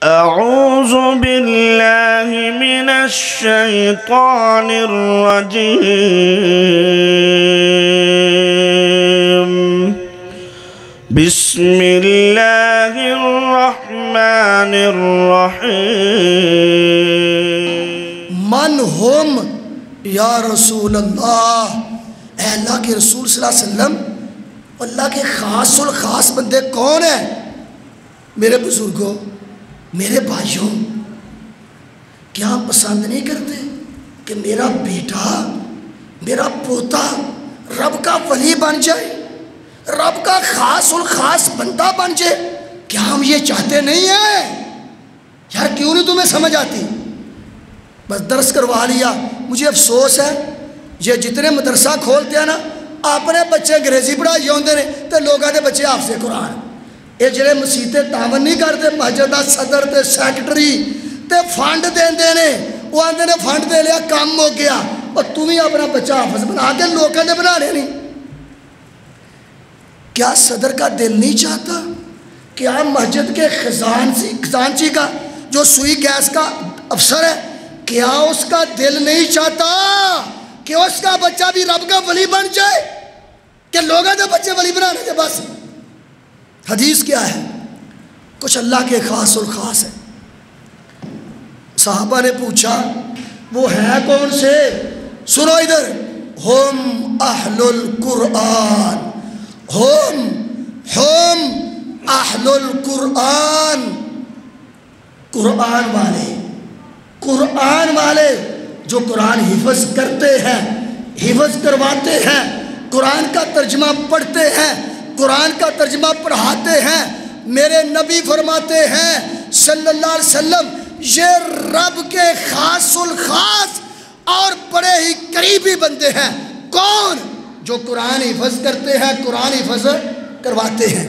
اعوذ باللہ من الشیطان الرجیم بسم اللہ الرحمن الرحیم من ہم یا رسول اللہ، اے اللہ کے رسول صلی اللہ علیہ وسلم، اللہ کے خاص الخاص بندے کون ہیں؟ میرے بزرگوں، میرے بھائیوں، کیا ہم پسند نہیں کرتے کہ میرا بیٹا، میرا پوتا رب کا ولی بن جائے، رب کا خاص الخاص بندہ بن جائے؟ کیا ہم یہ چاہتے نہیں ہیں؟ یار کیوں نہیں تمہیں سمجھ آتی؟ بس درس کروا لیا۔ مجھے افسوس ہے یہ جتنے مدرسہ کھولتے ہیں نا، اپنے بچے انگریزی پڑھائی ہوندے نے تے لوگاں دے بچے حافظ قرآن۔ یہ جڑے مسیتے تعاون نہیں کرتے، مسجد دا صدر تے سیکٹری تے فنڈ دیندے نے، وہ آندے نے فنڈ دے لیا کام ہو گیا، اور تم ہی اپنا بچہ حافظ بنا کے لوگاں دے بنانے نہیں۔ کیا صدر کا دل نہیں چاہتا؟ کیا مسجد کے خزانچی کا جو سوئی گیس کا افسر ہے، کیا اس کا دل نہیں چاہتا کہ اس کا بچہ بھی رب کا ولی بن جائے؟ کہ لوگوں دے بچے ولی بنانے دے بس؟ حدیث کیا ہے؟ کچھ اللہ کے خاص الخاص ہے۔ صحابہ نے پوچھا وہ ہے کون سے؟ سنو ادھر، ہم اہل القرآن، ہم اہل القرآن، قرآن والے جو قرآن حفظ کرتے ہیں، حفظ کرواتے ہیں، قرآن کا ترجمہ پڑھتے ہیں، قرآن کا ترجمہ پڑھاتے ہیں۔ میرے نبی فرماتے ہیں صلی اللہ علیہ وسلم، یہ رب کے خاص الخاص اور بڑے ہی قریبی بندے ہیں۔ کون؟ جو قرآن حفظ کرتے ہیں، قرآن حفظ کرواتے ہیں۔